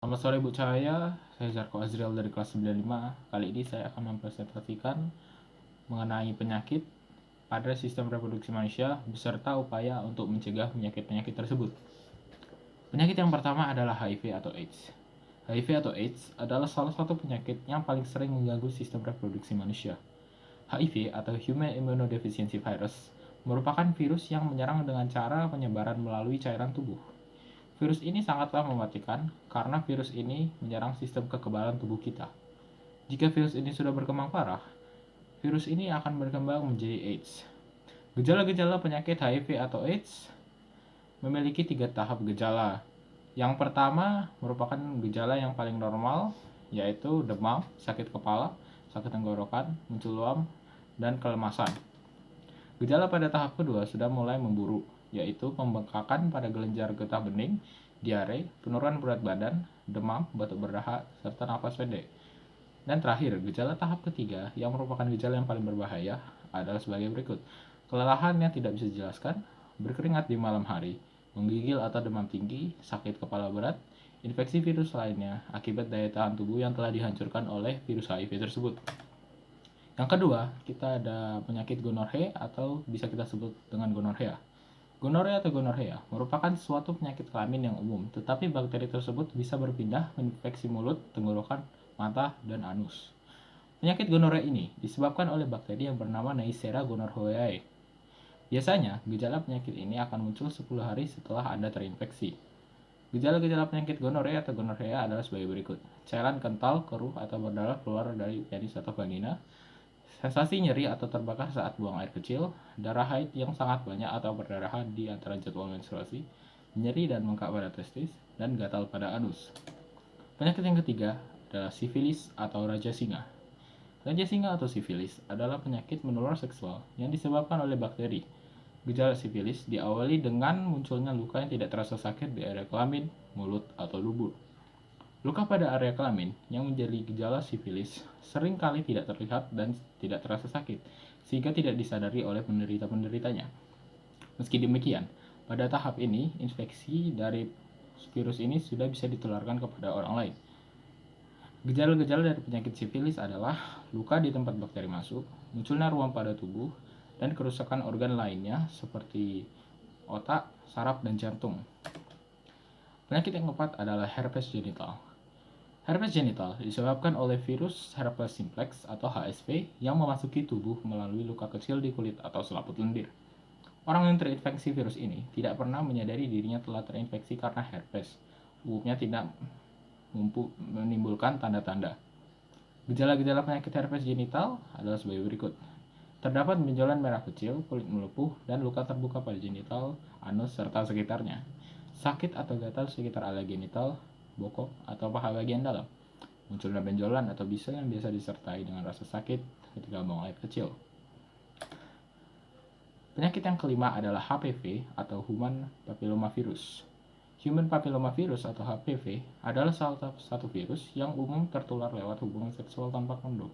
Selamat sore Bu Cahaya, saya Zarko Azriel dari kelas 95. Kali ini saya akan mempresentasikan mengenai penyakit pada sistem reproduksi manusia beserta upaya untuk mencegah penyakit-penyakit tersebut. Penyakit yang pertama adalah HIV atau AIDS. HIV atau AIDS adalah salah satu penyakit yang paling sering mengganggu sistem reproduksi manusia. HIV atau Human Immunodeficiency Virus merupakan virus yang menyerang dengan cara penyebaran melalui cairan tubuh. Virus ini sangatlah mematikan karena virus ini menyerang sistem kekebalan tubuh kita. Jika virus ini sudah berkembang parah, virus ini akan berkembang menjadi AIDS. Gejala-gejala penyakit HIV atau AIDS memiliki 3 tahap gejala. Yang pertama merupakan gejala yang paling normal, yaitu demam, sakit kepala, sakit tenggorokan, muncul ruam, dan kelemasan. Gejala pada tahap kedua sudah mulai memburuk, yaitu pembengkakan pada kelenjar getah bening, diare, penurunan berat badan, demam, batuk berdahak, serta napas pendek. Dan terakhir, gejala tahap ketiga yang merupakan gejala yang paling berbahaya adalah sebagai berikut. Kelelahan yang tidak bisa dijelaskan, berkeringat di malam hari, menggigil atau demam tinggi, sakit kepala berat, infeksi virus lainnya akibat daya tahan tubuh yang telah dihancurkan oleh virus HIV tersebut. Yang kedua, kita ada penyakit gonorrhea atau bisa kita sebut dengan gonorrhea. Gonorrhea atau gonorrhea merupakan suatu penyakit kelamin yang umum, tetapi bakteri tersebut bisa berpindah menginfeksi mulut, tenggorokan, mata, dan anus. Penyakit gonorrhea ini disebabkan oleh bakteri yang bernama Neisseria gonorrhoeae. Biasanya, gejala penyakit ini akan muncul 10 hari setelah Anda terinfeksi. Gejala-gejala penyakit gonorrhea atau gonorrhea adalah sebagai berikut. Cairan kental, keruh, atau berdarah keluar dari penis atau vagina, sensasi nyeri atau terbakar saat buang air kecil, darah haid yang sangat banyak atau perdarahan di antara jadwal menstruasi, nyeri dan bengkak pada testis, dan gatal pada anus. Penyakit yang ketiga adalah sifilis atau raja singa. Raja singa atau sifilis adalah penyakit menular seksual yang disebabkan oleh bakteri. Gejala sifilis diawali dengan munculnya luka yang tidak terasa sakit di area kelamin, mulut, atau dubur. Luka pada area kelamin yang menjadi gejala sifilis sering kali tidak terlihat dan tidak terasa sakit, sehingga tidak disadari oleh penderita-penderitanya. Meski demikian, pada tahap ini, infeksi dari virus ini sudah bisa ditularkan kepada orang lain. Gejala-gejala dari penyakit sifilis adalah luka di tempat bakteri masuk, munculnya ruam pada tubuh, dan kerusakan organ lainnya seperti otak, saraf, dan jantung. Penyakit yang keempat adalah herpes genital. Herpes genital disebabkan oleh virus herpes simplex atau HSV yang memasuki tubuh melalui luka kecil di kulit atau selaput lendir. Orang yang terinfeksi virus ini tidak pernah menyadari dirinya telah terinfeksi karena herpes. Umumnya tidak menimbulkan tanda-tanda. Gejala-gejala penyakit herpes genital adalah sebagai berikut. Terdapat benjolan merah kecil, kulit melepuh, dan luka terbuka pada genital, anus, serta sekitarnya. Sakit atau gatal sekitar area genital, bokok, atau paha bagian dalam. Munculnya benjolan atau bisul yang biasa disertai dengan rasa sakit ketika buang air kecil. Penyakit yang kelima adalah HPV atau Human Papillomavirus. Human Papillomavirus atau HPV adalah salah satu virus yang umum tertular lewat hubungan seksual tanpa kondom.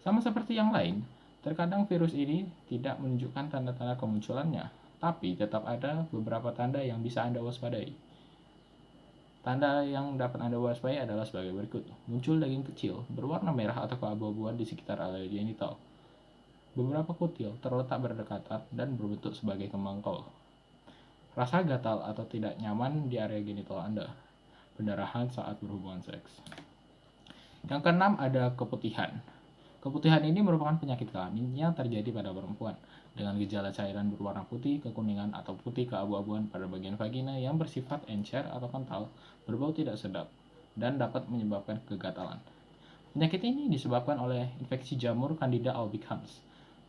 Sama seperti yang lain, terkadang virus ini tidak menunjukkan tanda-tanda kemunculannya, tapi tetap ada beberapa tanda yang bisa Anda waspadai. Tanda yang dapat Anda waspadai adalah sebagai berikut. Muncul daging kecil, berwarna merah atau keabu-abuan di sekitar area genital. Beberapa kutil terletak berdekatan dan berbentuk sebagai kembang kol. Rasa gatal atau tidak nyaman di area genital Anda. Pendarahan saat berhubungan seks. Yang keenam ada keputihan. Keputihan ini merupakan penyakit kelamin yang terjadi pada perempuan dengan gejala cairan berwarna putih, kekuningan, atau putih keabu-abuan pada bagian vagina yang bersifat encer atau kental, berbau tidak sedap, dan dapat menyebabkan kegatalan. Penyakit ini disebabkan oleh infeksi jamur Candida albicans.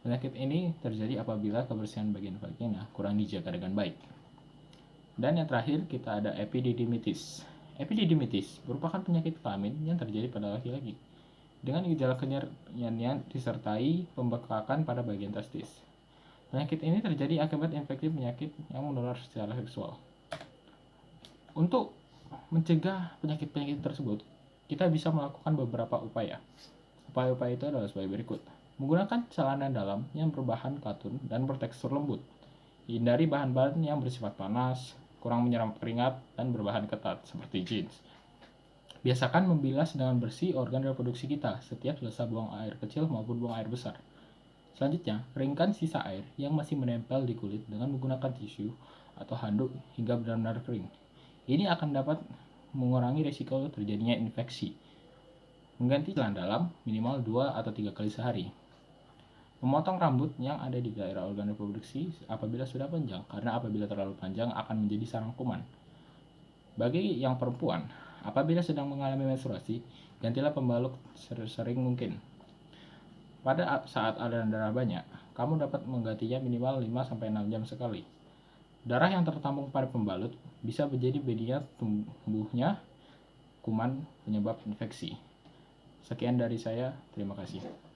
Penyakit ini terjadi apabila kebersihan bagian vagina kurang dijaga dengan baik. Dan yang terakhir kita ada epididymitis. Epididymitis merupakan penyakit kelamin yang terjadi pada laki-laki dengan gejala kenyerian yang disertai pembekakan pada bagian testis. Penyakit ini terjadi akibat infeksi penyakit yang menular secara seksual. Untuk mencegah penyakit-penyakit tersebut, kita bisa melakukan beberapa upaya. Upaya-upaya itu adalah sebagai berikut. Menggunakan celana dalam yang berbahan katun dan bertekstur lembut. Hindari bahan-bahan yang bersifat panas, kurang menyerap keringat, dan berbahan ketat seperti jeans. Biasakan membilas dengan bersih organ reproduksi kita setiap selesai buang air kecil maupun buang air besar. Selanjutnya, keringkan sisa air yang masih menempel di kulit dengan menggunakan tisu atau handuk hingga benar-benar kering. Ini akan dapat mengurangi risiko terjadinya infeksi. Mengganti celana dalam minimal 2 atau 3 kali sehari. Memotong rambut yang ada di daerah organ reproduksi apabila sudah panjang, karena apabila terlalu panjang akan menjadi sarang kuman. Bagi yang perempuan, apabila sedang mengalami menstruasi, gantilah pembalut sering mungkin. Pada saat aliran darah banyak, kamu dapat menggantinya minimal 5-6 jam sekali. Darah yang tertampung pada pembalut bisa menjadi media tumbuhnya kuman penyebab infeksi. Sekian dari saya, terima kasih.